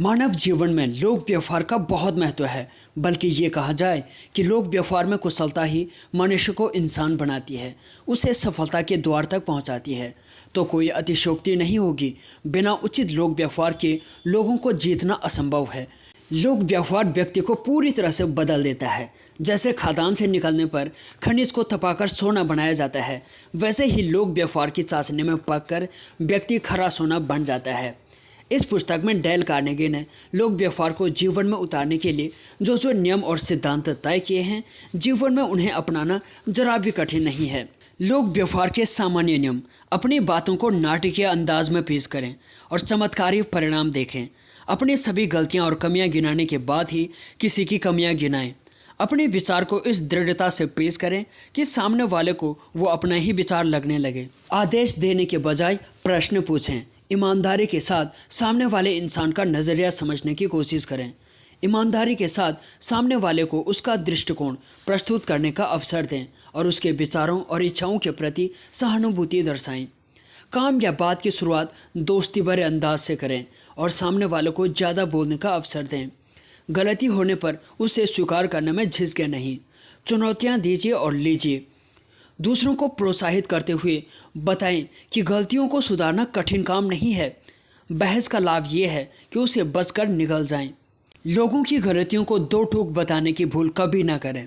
मानव जीवन में लोक व्यवहार का बहुत महत्व है। बल्कि ये कहा जाए कि लोक व्यवहार में कुशलता ही मनुष्य को इंसान बनाती है, उसे सफलता के द्वार तक पहुंचाती है। तो कोई अतिशयोक्ति नहीं होगी, बिना उचित लोक व्यवहार के लोगों को जीतना असंभव है। लोक व्यवहार व्यक्ति को पूरी तरह से बदल देता है। जैसे खदान से निकलने पर खनिज को तपाकर सोना बनाया जाता है, वैसे ही लोक व्यवहार की चाशनी में पककर व्यक्ति खरा सोना बन जाता है। इस पुस्तक में डेल कार्नेगी ने लोक व्यवहार को जीवन में उतारने के लिए जो जो नियम और सिद्धांत तय किए हैं, जीवन में उन्हें अपनाना जरा भी कठिन नहीं है। लोक व्यवहार के सामान्य नियम: अपनी बातों को नाटकीय अंदाज में पेश करें और चमत्कारी परिणाम देखें। अपनी सभी गलतियां और कमियां गिनाने के बाद ही किसी की कमियां गिनाएं। अपने विचार को इस दृढ़ता से पेश करें कि सामने वाले को वो अपना ही विचार लगने लगे। आदेश देने के बजाय प्रश्न पूछें। ईमानदारी के साथ सामने वाले इंसान का नज़रिया समझने की कोशिश करें। ईमानदारी के साथ सामने वाले को उसका दृष्टिकोण प्रस्तुत करने का अवसर दें और उसके विचारों और इच्छाओं के प्रति सहानुभूति दर्शाएं। काम या बात की शुरुआत दोस्ती भरे अंदाज से करें और सामने वाले को ज़्यादा बोलने का अवसर दें। गलती होने पर उसे स्वीकार करने में झिझकें नहीं। चुनौतियाँ दीजिए और लीजिए। दूसरों को प्रोत्साहित करते हुए बताएं कि गलतियों को सुधारना कठिन काम नहीं है। बहस का लाभ ये है कि उसे बचकर निकल जाएं। लोगों की गलतियों को दो टूक बताने की भूल कभी ना करें।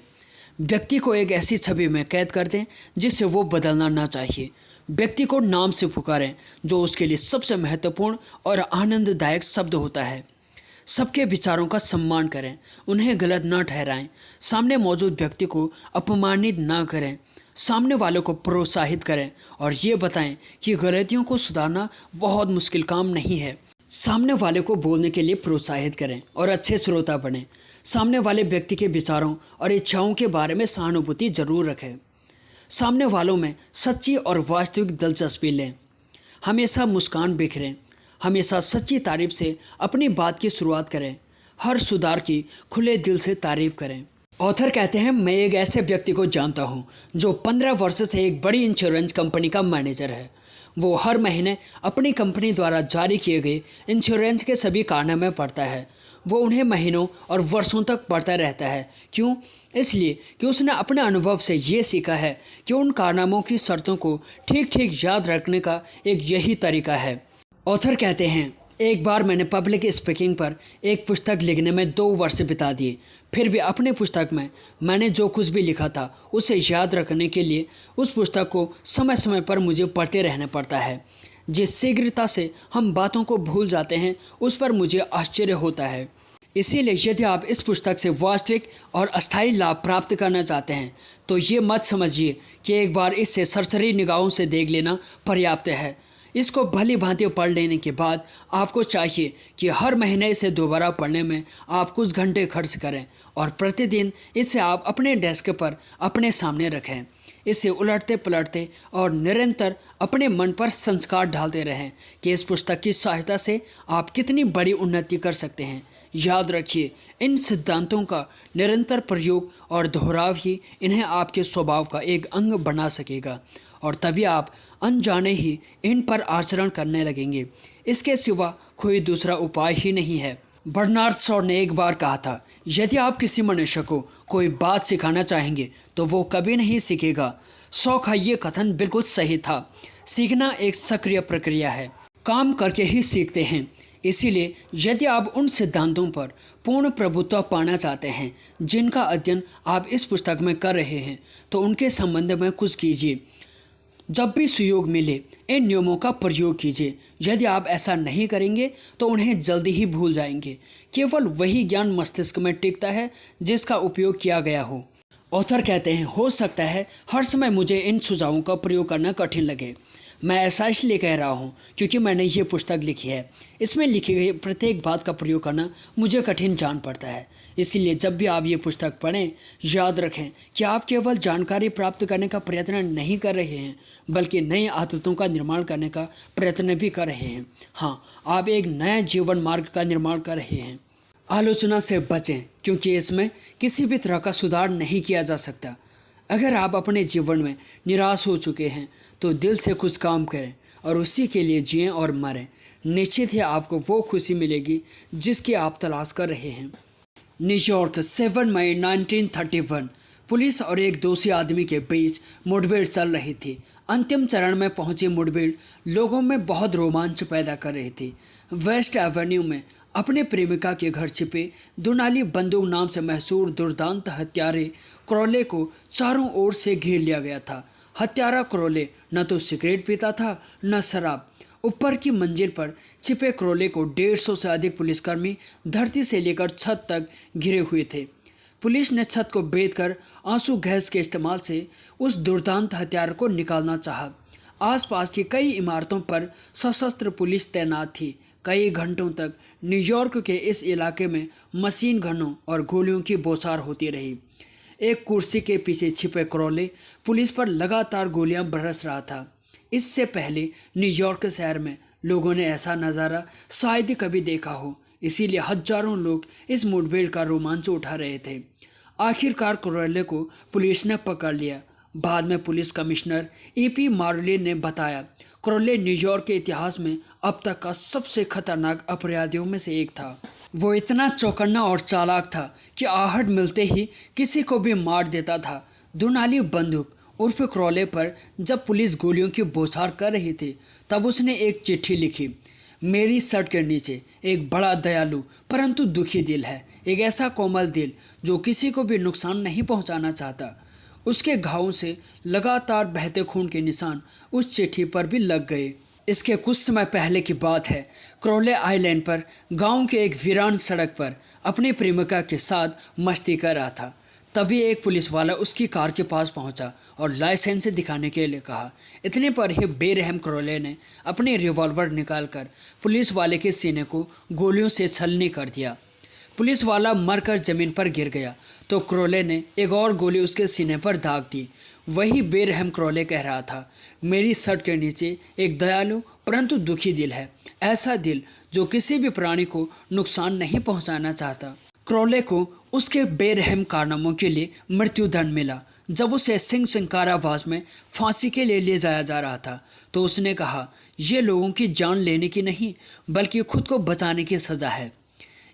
व्यक्ति को एक ऐसी छवि में कैद कर दें जिससे वो बदलना ना चाहिए। व्यक्ति को नाम से पुकारें जो उसके लिए सबसे महत्वपूर्ण और आनंददायक शब्द होता है। सबके विचारों का सम्मान करें, उन्हें गलत न ठहराएं। सामने मौजूद व्यक्ति को अपमानित न करें। सामने वालों को प्रोत्साहित करें और ये बताएं कि गलतियों को सुधारना बहुत मुश्किल काम नहीं है। सामने वाले को बोलने के लिए प्रोत्साहित करें और अच्छे श्रोता बनें। सामने वाले व्यक्ति के विचारों और इच्छाओं के बारे में सहानुभूति जरूर रखें। सामने वालों में सच्ची और वास्तविक दिलचस्पी लें। हमेशा मुस्कान बिखेरें। हमेशा सच्ची तारीफ से अपनी बात की शुरुआत करें। हर सुधार की खुले दिल से तारीफ करें। ऑथर कहते हैं, मैं एक ऐसे व्यक्ति को जानता हूं जो 15 वर्ष से एक बड़ी इंश्योरेंस कंपनी का मैनेजर है। वो हर महीने अपनी कंपनी द्वारा जारी किए गए इंश्योरेंस के सभी कारनामे पढ़ता है। वो उन्हें महीनों और वर्षों तक पढ़ता रहता है। क्यों? इसलिए कि उसने अपने अनुभव से ये सीखा है कि उन कारनामों की शर्तों को ठीक ठीक याद रखने का एक यही तरीका है। ऑथर कहते हैं, एक बार मैंने पब्लिक स्पीकिंग पर एक पुस्तक लिखने में 2 वर्ष बिता दिए। फिर भी अपने पुस्तक में मैंने जो कुछ भी लिखा था उसे याद रखने के लिए उस पुस्तक को समय समय पर मुझे पढ़ते रहना पड़ता है। जिस शीघ्रता से हम बातों को भूल जाते हैं उस पर मुझे आश्चर्य होता है। इसीलिए यदि आप इस पुस्तक से वास्तविक और अस्थायी लाभ प्राप्त करना चाहते हैं तो ये मत समझिए कि एक बार इससे सरसरी निगाहों से देख लेना पर्याप्त है। इसको भली भांति पढ़ लेने के बाद आपको चाहिए कि हर महीने इसे दोबारा पढ़ने में आप कुछ घंटे खर्च करें और प्रतिदिन इसे आप अपने डेस्क पर अपने सामने रखें। इसे उलटते पलटते और निरंतर अपने मन पर संस्कार डालते रहें कि इस पुस्तक की सहायता से आप कितनी बड़ी उन्नति कर सकते हैं। याद रखिए, इन सिद्धांतों का निरंतर प्रयोग और दोहराव ही इन्हें आपके स्वभाव का एक अंग बना सकेगा और तभी आप अनजाने ही इन पर आचरण करने लगेंगे। इसके सिवा कोई दूसरा उपाय ही नहीं है। बर्नार्ड शॉ ने एक बार कहा था, यदि आप किसी मनुष्य को कोई बात सिखाना चाहेंगे तो वो कभी नहीं सीखेगा। शॉ का ये कथन बिल्कुल सही था। सीखना एक सक्रिय प्रक्रिया है, काम करके ही सीखते हैं। इसीलिए यदि आप उन सिद्धांतों पर पूर्ण प्रभुत्व पाना चाहते हैं जिनका अध्ययन आप इस पुस्तक में कर रहे हैं तो उनके संबंध में कुछ कीजिए। जब भी सुयोग मिले इन नियमों का प्रयोग कीजिए। यदि आप ऐसा नहीं करेंगे तो उन्हें जल्दी ही भूल जाएंगे। केवल वही ज्ञान मस्तिष्क में टिकता है जिसका उपयोग किया गया हो। ऑथर कहते हैं, हो सकता है हर समय मुझे इन सुझावों का प्रयोग करना कठिन लगे। मैं ऐसा इसलिए कह रहा हूँ क्योंकि मैंने ये पुस्तक लिखी है। इसमें लिखी गई प्रत्येक बात का प्रयोग करना मुझे कठिन जान पड़ता है। इसीलिए जब भी आप ये पुस्तक पढ़ें, याद रखें कि आप केवल जानकारी प्राप्त करने का प्रयत्न नहीं कर रहे हैं बल्कि नई आदतों का निर्माण करने का प्रयत्न भी कर रहे हैं। हाँ, आप एक नया जीवन मार्ग का निर्माण कर रहे हैं। आलोचना से बचें क्योंकि इसमें किसी भी तरह का सुधार नहीं किया जा सकता। अगर आप अपने जीवन में निराश हो चुके हैं तो दिल से कुछ काम करें और उसी के लिए जिएं और मरें। निश्चित ही आपको वो खुशी मिलेगी जिसकी आप तलाश कर रहे हैं। न्यूयॉर्क 7 मई 1931 पुलिस और एक दोषी आदमी के बीच मुठभेड़ चल रही थी। अंतिम चरण में पहुंची मुठभेड़ लोगों में बहुत रोमांच पैदा कर रही थी। वेस्ट एवेन्यू में अपने प्रेमिका के घर छिपे दुनाली बंदूक नाम से मशहूर दुर्दांत हत्यारे क्रोले को चारों ओर से घेर लिया गया था। हत्यारा क्रोले न तो सिगरेट पीता था न शराब। ऊपर की मंजिल पर छिपे क्रोले को 150 से अधिक पुलिसकर्मी धरती से लेकर छत तक घिरे हुए थे। पुलिस ने छत को बेदकर आंसू गैस के इस्तेमाल से उस दुर्दांत हथियार को निकालना चाहा। आसपास की कई इमारतों पर सशस्त्र पुलिस तैनात थी। कई घंटों तक न्यूयॉर्क के इस इलाके में मशीन गनों और गोलियों की बौछार होती रही। एक कुर्सी के पीछे छिपे क्रोले पुलिस पर लगातार गोलियां बरस रहा था। इससे पहले न्यूयॉर्क शहर में लोगों ने ऐसा नज़ारा शायद ही कभी देखा हो, इसीलिए हजारों लोग इस मुठभेड़ का रोमांच उठा रहे थे। आखिरकार क्रोले को पुलिस ने पकड़ लिया। बाद में पुलिस कमिश्नर E.P. मार्लिन ने बताया, क्रोले न्यूयॉर्क के इतिहास में अब तक का सबसे खतरनाक अपराधियों में से एक था। वो इतना चौकन्ना और चालाक था कि आहट मिलते ही किसी को भी मार देता था। दुनाली बंदूक उर्फ क्रोले पर जब पुलिस गोलियों की बौछार कर रही थी तब उसने एक चिट्ठी लिखी। मेरी शर्ट के नीचे एक बड़ा दयालु परंतु दुखी दिल है, एक ऐसा कोमल दिल जो किसी को भी नुकसान नहीं पहुंचाना चाहता। उसके घावों से लगातार बहते खून के निशान उस चिट्ठी पर भी लग गए। इसके कुछ समय पहले की बात है। क्रोले आइलैंड पर गांव के एक वीरान सड़क पर अपनी प्रेमिका के साथ मस्ती कर रहा था। तभी एक पुलिस वाला उसकी कार के पास पहुंचा और लाइसेंस दिखाने के लिए कहा। इतने पर ही बेरहम क्रोले ने अपने रिवॉल्वर निकालकर पुलिस वाले के सीने को गोलियों से छलनी कर दिया। पुलिस वाला मरकर जमीन पर गिर गया तो क्रोले ने एक और गोली उसके सीने पर दाग दी। वही बेरहम क्रोले कह रहा था, मेरी शर्ट के नीचे एक दयालु परंतु दुखी दिल है, ऐसा दिल जो किसी भी प्राणी को नुकसान नहीं पहुंचाना चाहता। क्रोले को उसके बेरहम कारनामों के लिए मृत्युदंड मिला। जब उसे सिंह कारावास में फांसी के लिए ले जाया जा रहा था तो उसने कहा, यह लोगों की जान लेने की नहीं बल्कि खुद को बचाने की सज़ा है।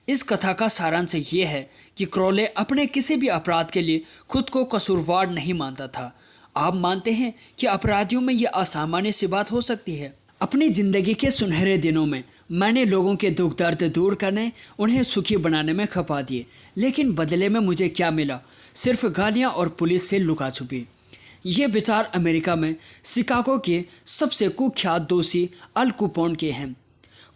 इस कथा का सारांश ये है कि क्रोले अपने किसी भी अपराध के लिए खुद को कसूरवार नहीं मानता था। आप मानते हैं कि अपराधियों में यह असामान्य सी बात हो सकती है? अपनी ज़िंदगी के सुनहरे दिनों में मैंने लोगों के दुख दर्द दूर करने, उन्हें सुखी बनाने में खपा दिए, लेकिन बदले में मुझे क्या मिला? सिर्फ गालियां और पुलिस से लुका छुपी। ये विचार अमेरिका में शिकागो के सबसे कुख्यात दोषी अल कुपोन के हैं।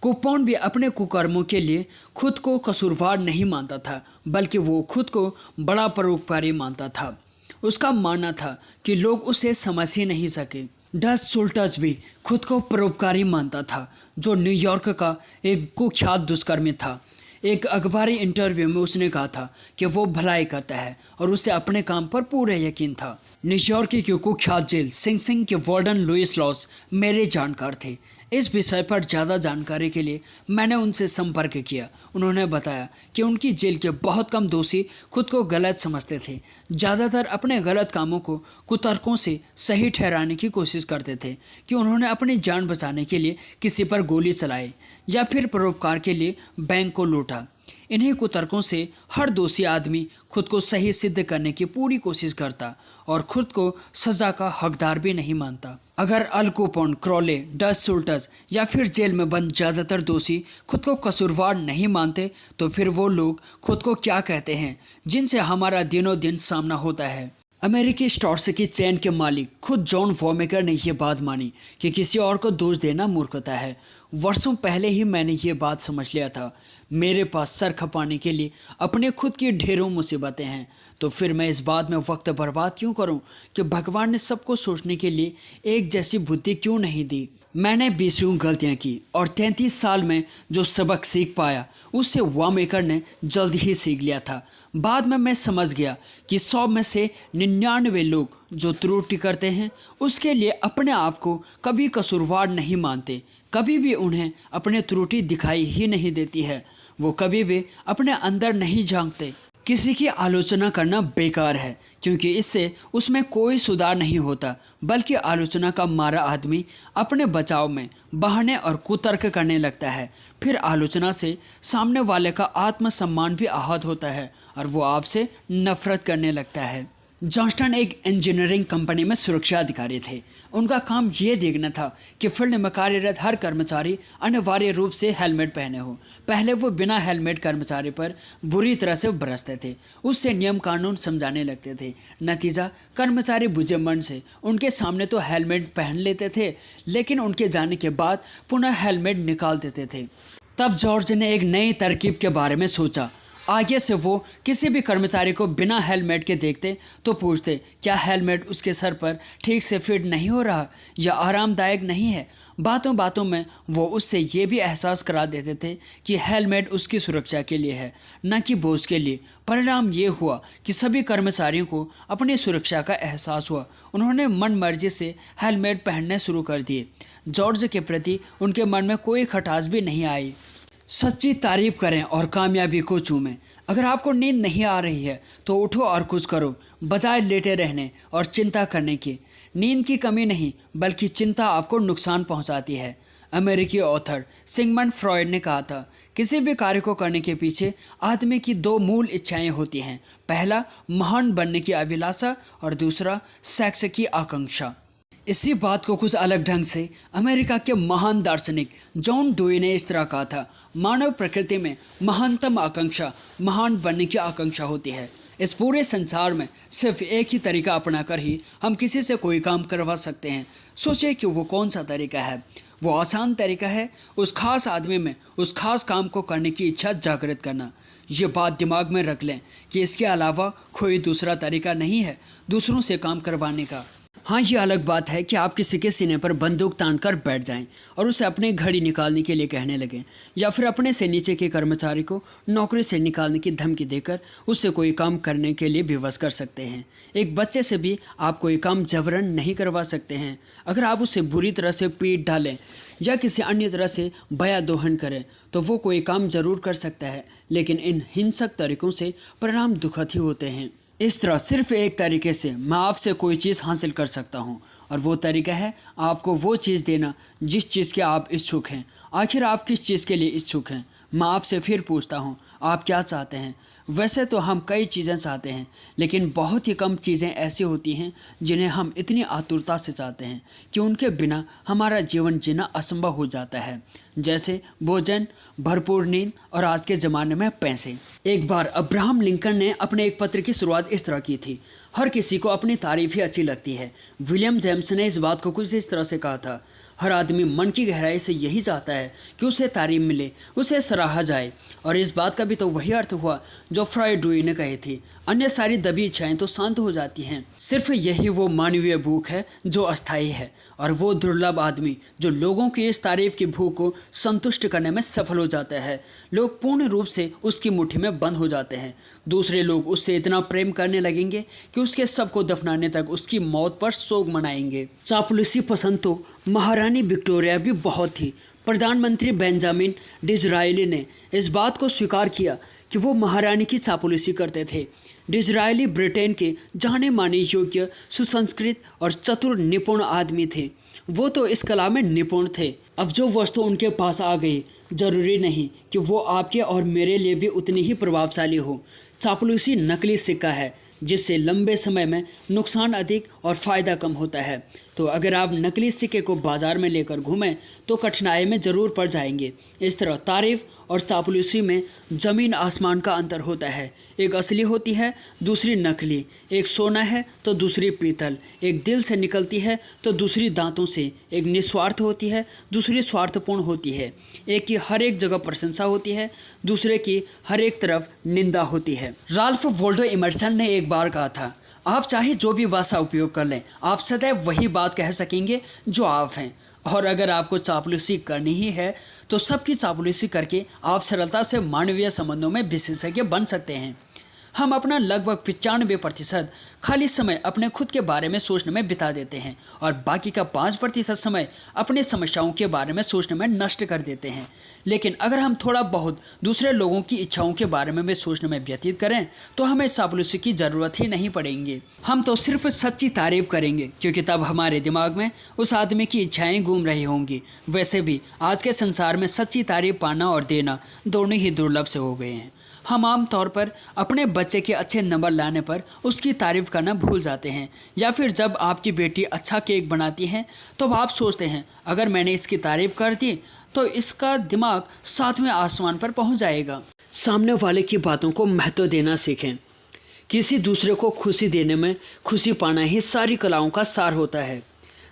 कुपोन भी अपने कुकर्मों के लिए खुद को कसूरवार नहीं मानता था, बल्कि वो खुद को बड़ा परोपकारी मानता था। उसका मानना था कि लोग उसे समझ ही नहीं सके। डस शुल्टज भी खुद को परोपकारी मानता था, जो न्यूयॉर्क का एक कुख्यात दुष्कर्मी था। एक अखबारी इंटरव्यू में उसने कहा था कि वो भलाई करता है और उसे अपने काम पर पूरा यकीन था। न्यूयॉर्क की कुख्यात जेल सिंग सिंग के वार्डन लुइस लॉस मेरे जानकार थे। इस विषय पर ज़्यादा जानकारी के लिए मैंने उनसे संपर्क किया। उन्होंने बताया कि उनकी जेल के बहुत कम दोषी खुद को गलत समझते थे। ज़्यादातर अपने गलत कामों को कुतर्कों से सही ठहराने की कोशिश करते थे कि उन्होंने अपनी जान बचाने के लिए किसी पर गोली चलाई या फिर परोपकार के लिए बैंक को लूटा। इन्हीं कुतर्कों से हर दोषी आदमी खुद को सही सिद्ध करने की पूरी कोशिश करता और खुद को सज़ा का हकदार भी नहीं मानता। अगर अल कुपोन, क्रोले, डस शुल्टज या फिर जेल में बंद ज़्यादातर दोषी खुद को कसूरवार नहीं मानते तो फिर वो लोग खुद को क्या कहते हैं जिनसे हमारा दिनों दिन सामना होता है। अमेरिकी स्टोर्स की चेन के मालिक खुद जॉन वॉमेकर ने यह बात मानी कि किसी और को दोष देना मूर्खता है। वर्षों पहले ही मैंने ये बात समझ लिया था। मेरे पास सर खपाने के लिए अपने खुद की ढेरों मुसीबतें हैं, तो फिर मैं इस बात में वक्त बर्बाद क्यों करूं कि भगवान ने सबको सोचने के लिए एक जैसी बुद्धि क्यों नहीं दी। मैंने 20 गलतियां की और 33 साल में जो सबक सीख पाया उससे वॉमेकर ने जल्द ही सीख लिया था। बाद में मैं समझ गया कि 100 में से 99 लोग जो त्रुटि करते हैं उसके लिए अपने आप को कभी कसूरवार नहीं मानते। कभी भी उन्हें अपने त्रुटि दिखाई ही नहीं देती है। वो कभी भी अपने अंदर नहीं झांकते। किसी की आलोचना करना बेकार है, क्योंकि इससे उसमें कोई सुधार नहीं होता, बल्कि आलोचना का मारा आदमी अपने बचाव में बहाने और कुतर्क करने लगता है। फिर आलोचना से सामने वाले का आत्मसम्मान भी आहत होता है और वो आपसे नफरत करने लगता है। जॉनस्टन एक इंजीनियरिंग कंपनी में सुरक्षा अधिकारी थे। उनका काम ये देखना था कि फील्ड में कार्यरत हर कर्मचारी अनिवार्य रूप से हेलमेट पहने हो। पहले वो बिना हेलमेट कर्मचारी पर बुरी तरह से बरसते थे, उससे नियम कानून समझाने लगते थे। नतीजा, कर्मचारी बुझे मन से उनके सामने तो हेलमेट पहन लेते थे, लेकिन उनके जाने के बाद पुनः हेलमेट निकाल देते थे। तब जॉर्ज ने एक नई तरकीब के बारे में सोचा। आगे से वो किसी भी कर्मचारी को बिना हेलमेट के देखते तो पूछते, क्या हेलमेट उसके सर पर ठीक से फिट नहीं हो रहा या आरामदायक नहीं है। बातों बातों में वो उससे ये भी एहसास करा देते थे कि हेलमेट उसकी सुरक्षा के लिए है, न कि बोझ के लिए। परिणाम ये हुआ कि सभी कर्मचारियों को अपनी सुरक्षा का एहसास हुआ। उन्होंने मन मर्जी से हेलमेट पहनने शुरू कर दिए। जॉर्ज के प्रति उनके मन में कोई खटास भी नहीं आई। सच्ची तारीफ करें और कामयाबी को चूमें। अगर आपको नींद नहीं आ रही है तो उठो और कुछ करो, बजाय लेटे रहने और चिंता करने की। नींद की कमी नहीं, बल्कि चिंता आपको नुकसान पहुंचाती है। अमेरिकी ऑथर सिगमंड फ्रॉयड ने कहा था, किसी भी कार्य को करने के पीछे आदमी की दो मूल इच्छाएं होती हैं। पहला, महान बनने की अभिलाषा और दूसरा, सेक्स की आकांक्षा। इसी बात को कुछ अलग ढंग से अमेरिका के महान दार्शनिक जॉन डुई ने इस तरह कहा था, मानव प्रकृति में महानतम आकांक्षा महान बनने की आकांक्षा होती है। इस पूरे संसार में सिर्फ एक ही तरीका अपनाकर ही हम किसी से कोई काम करवा सकते हैं। सोचिए कि वो कौन सा तरीका है। वो आसान तरीका है उस खास आदमी में उस खास काम को करने की इच्छा जागृत करना। ये बात दिमाग में रख लें कि इसके अलावा कोई दूसरा तरीका नहीं है दूसरों से काम करवाने का। हाँ, ये अलग बात है कि आप किसी के सीने पर बंदूक तान कर बैठ जाएं और उसे अपनी घड़ी निकालने के लिए कहने लगें, या फिर अपने से नीचे के कर्मचारी को नौकरी से निकालने की धमकी देकर उससे कोई काम करने के लिए विवश कर सकते हैं। एक बच्चे से भी आप कोई काम जबरन नहीं करवा सकते हैं। अगर आप उसे बुरी तरह से पीट डालें या किसी अन्य तरह से बया दोहन करें तो वो कोई काम जरूर कर सकता है, लेकिन इन हिंसक तरीकों से परिणाम दुखद ही होते हैं। इस तरह सिर्फ एक तरीके से मैं आपसे कोई चीज़ हासिल कर सकता हूँ, और वो तरीका है आपको वो चीज़ देना जिस चीज़ के आप इच्छुक हैं। आखिर आप किस चीज़ के लिए इच्छुक हैं? मैं आपसे फिर पूछता हूँ, आप क्या चाहते हैं? वैसे तो हम कई चीज़ें चाहते हैं, लेकिन बहुत ही कम चीज़ें ऐसी होती हैं जिन्हें हम इतनी आतुरता से चाहते हैं कि उनके बिना हमारा जीवन जीना असंभव हो जाता है। जैसे भोजन, भरपूर नींद और आज के ज़माने में पैसे। एक बार अब्राहम लिंकन ने अपने एक पत्र की शुरुआत इस तरह की थी, हर किसी को अपनी तारीफ ही अच्छी लगती है। विलियम जेम्स ने इस बात को कुछ इस तरह से कहा था, हर आदमी मन की गहराई से यही चाहता है कि उसे तारीफ मिले, उसे सराहा जाए। और इस बात का भी तो वही अर्थ हुआ जो फ्रॉयड डुई ने कही थी, अन्य सारी दबी इच्छाएं तो शांत हो जाती हैं। सिर्फ यही वो मानवीय भूख है जो अस्थायी है, और वो दुर्लभ आदमी जो लोगों की इस तारीफ की भूख को संतुष्ट करने में सफल हो जाता है। लोग पूर्ण रूप से उसकी मुट्ठी में बंद हो जाते हैं। दूसरे लोग उससे इतना प्रेम करने लगेंगे कि उसके शव को दफनाने तक उसकी मौत पर शोक मनाएंगे। चापलूसी पसंद तो महारानी विक्टोरिया भी बहुत थी। प्रधानमंत्री बेंजामिन डिज़रायली ने इस बात को स्वीकार किया कि वो महारानी की चापलूसी करते थे। डिज़रायली ब्रिटेन के जाने माने योग्य, सुसंस्कृत और चतुर निपुण आदमी थे। वो तो इस कला में निपुण थे। अब जो वस्तु उनके पास आ गई, जरूरी नहीं कि वो आपके और मेरे लिए भी उतनी ही प्रभावशाली हो। चापलूसी नकली सिक्का है जिससे लंबे समय में नुकसान अधिक और फ़ायदा कम होता है। तो अगर आप नकली सिक्के को बाज़ार में लेकर घूमें तो कठिनाई में ज़रूर पड़ जाएंगे। इस तरह तारीफ और चापलूसी में ज़मीन आसमान का अंतर होता है। एक असली होती है, दूसरी नकली। एक सोना है तो दूसरी पीतल। एक दिल से निकलती है तो दूसरी दांतों से। एक निस्वार्थ होती है, दूसरी स्वार्थपूर्ण होती है। एक की हर एक जगह प्रशंसा होती है, दूसरे की हर एक तरफ निंदा होती है। राल्फ वॉल्डो इमर्सन ने एक बार कहा था, आप चाहे जो भी भाषा उपयोग कर लें, आप सदैव वही बात कह सकेंगे जो आप हैं। और अगर आपको चापलूसी करनी ही है तो सबकी चापलूसी करके आप सरलता से मानवीय संबंधों में विशेषज्ञ बन सकते हैं। हम अपना लगभग 95% खाली समय अपने खुद के बारे में सोचने में बिता देते हैं और बाकी का 5% समय अपने समस्याओं के बारे में सोचने में नष्ट कर देते हैं। लेकिन अगर हम थोड़ा बहुत दूसरे लोगों की इच्छाओं के बारे में भी सोचने में व्यतीत करें तो हमें चापलूसी की ज़रूरत ही नहीं पड़ेगी। हम तो सिर्फ सच्ची तारीफ करेंगे, क्योंकि तब हमारे दिमाग में उस आदमी की इच्छाएं घूम रही होंगी। वैसे भी आज के संसार में सच्ची तारीफ पाना और देना दोनों ही दुर्लभ से हो गए हैं। हम आम तौर पर अपने बच्चे के अच्छे नंबर लाने पर उसकी तारीफ़ करना भूल जाते हैं, या फिर जब आपकी बेटी अच्छा केक बनाती है तो आप सोचते हैं अगर मैंने इसकी तारीफ़ कर दी तो इसका दिमाग 7वें आसमान पर पहुंच जाएगा। सामने वाले की बातों को महत्व देना सीखें। किसी दूसरे को खुशी देने में खुशी पाना ही सारी कलाओं का सार होता है।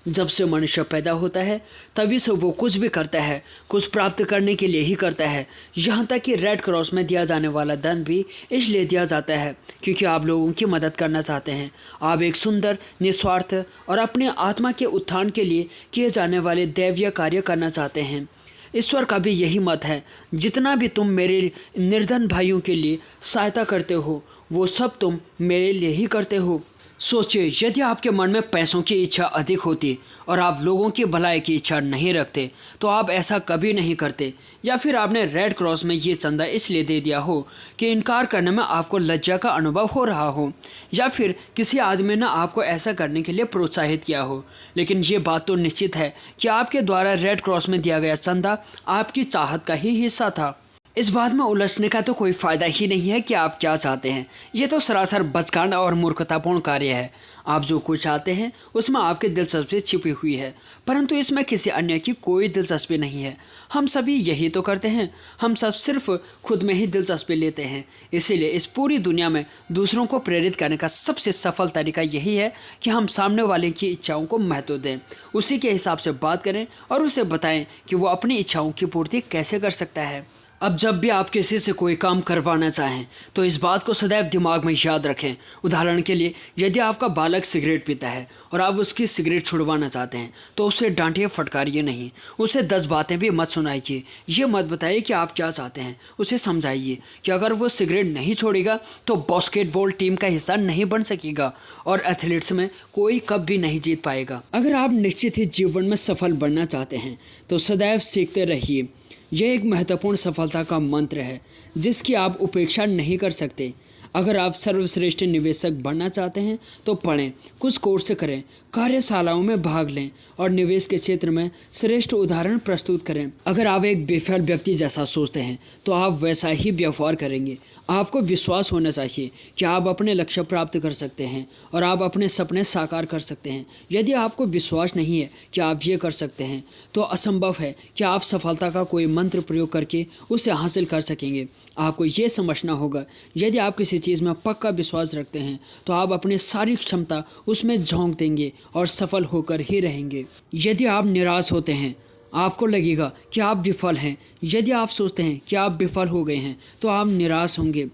जब से मनुष्य पैदा होता है तभी से वो कुछ भी करता है कुछ प्राप्त करने के लिए ही करता है। यहाँ तक कि रेड क्रॉस में दिया जाने वाला धन भी इसलिए दिया जाता है क्योंकि आप लोगों की मदद करना चाहते हैं। आप एक सुंदर, निस्वार्थ और अपने आत्मा के उत्थान के लिए किए जाने वाले दैवीय कार्य करना चाहते हैं। ईश्वर का भी यही मत है। जितना भी तुम मेरे निर्धन भाइयों के लिए सहायता करते हो वो सब तुम मेरे लिए ही करते हो। सोचिए, यदि आपके मन में पैसों की इच्छा अधिक होती और आप लोगों की भलाई की इच्छा नहीं रखते तो आप ऐसा कभी नहीं करते। या फिर आपने रेड क्रॉस में ये चंदा इसलिए दे दिया हो कि इनकार करने में आपको लज्जा का अनुभव हो रहा हो, या फिर किसी आदमी ने आपको ऐसा करने के लिए प्रोत्साहित किया हो। लेकिन ये बात तो निश्चित है कि आपके द्वारा रेड क्रॉस में दिया गया चंदा आपकी चाहत का ही हिस्सा था। इस बात में उलझने का तो कोई फ़ायदा ही नहीं है कि आप क्या चाहते हैं। ये तो सरासर बचकाना और मूर्खतापूर्ण कार्य है। आप जो कुछ चाहते हैं उसमें आपकी दिलचस्पी छिपी हुई है, परंतु इसमें किसी अन्य की कोई दिलचस्पी नहीं है। हम सभी यही तो करते हैं। हम सब सिर्फ खुद में ही दिलचस्पी लेते हैं। इसीलिए इस पूरी दुनिया में दूसरों को प्रेरित करने का सबसे सफल तरीका यही है कि हम सामने वाले की इच्छाओं को महत्व दें, उसी के हिसाब से बात करें और उसे बताएं कि वो अपनी इच्छाओं की पूर्ति कैसे कर सकता है। अब जब भी आप किसी से कोई काम करवाना चाहें तो इस बात को सदैव दिमाग में याद रखें। उदाहरण के लिए, यदि आपका बालक सिगरेट पीता है और आप उसकी सिगरेट छुड़वाना चाहते हैं तो उसे डांटिए, फटकारिए नहीं। उसे 10 बातें भी मत सुनाइए। ये मत बताइए कि आप क्या चाहते हैं। उसे समझाइए कि अगर वो सिगरेट नहीं छोड़ेगा तो बास्केटबॉल टीम का हिस्सा नहीं बन सकेगा और एथलीट्स में कोई कब भी नहीं जीत पाएगा। अगर आप निश्चित ही जीवन में सफल बनना चाहते हैं तो सदैव सीखते रहिए। यह एक महत्वपूर्ण सफलता का मंत्र है जिसकी आप उपेक्षा नहीं कर सकते। अगर आप सर्वश्रेष्ठ निवेशक बनना चाहते हैं तो पढ़ें, कुछ कोर्स करें, कार्यशालाओं में भाग लें और निवेश के क्षेत्र में श्रेष्ठ उदाहरण प्रस्तुत करें। अगर आप एक बेफिक्र व्यक्ति जैसा सोचते हैं तो आप वैसा ही व्यवहार करेंगे। आपको विश्वास होना चाहिए कि आप अपने लक्ष्य प्राप्त कर सकते हैं और आप अपने सपने साकार कर सकते हैं। यदि आपको विश्वास नहीं है कि आप ये कर सकते हैं तो असंभव है कि आप सफलता का कोई मंत्र प्रयोग करके उसे हासिल कर सकेंगे। आपको ये समझना होगा, यदि आप किसी चीज़ में पक्का विश्वास रखते हैं तो आप अपनी सारी क्षमता उसमें झोंक देंगे और सफल होकर ही रहेंगे। यदि आप निराश होते हैं, आपको लगेगा कि आप विफल हैं। यदि आप सोचते हैं कि आप विफल हो गए हैं तो आप निराश होंगे।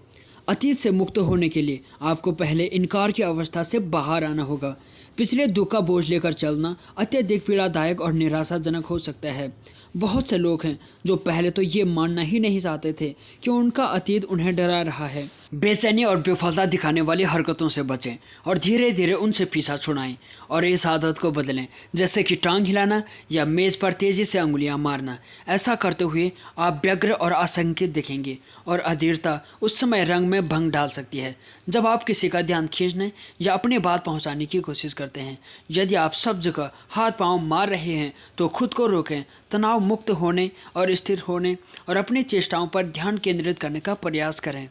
अतीत से मुक्त होने के लिए आपको पहले इनकार की अवस्था से बाहर आना होगा। पिछले दुख का बोझ लेकर चलना अत्यधिक पीड़ादायक और निराशाजनक हो सकता है। बहुत से लोग हैं जो पहले तो ये मानना ही नहीं चाहते थे कि उनका अतीत उन्हें डरा रहा है। बेचैनी और विफलता दिखाने वाली हरकतों से बचें और धीरे धीरे उनसे पीछा छुड़ाएं और इस आदत को बदलें, जैसे कि टांग हिलाना या मेज़ पर तेज़ी से अंगुलियां मारना। ऐसा करते हुए आप व्यग्र और आशंकित दिखेंगे और अधीरता उस समय रंग में भंग डाल सकती है जब आप किसी का ध्यान खींचने या अपनी बात पहुंचाने की कोशिश करते हैं। यदि आप सब जगह हाथ पांव मार रहे हैं तो खुद को रोकें, तनाव मुक्त होने और स्थिर होने और अपनी चेष्टाओं पर ध्यान केंद्रित करने का प्रयास करें।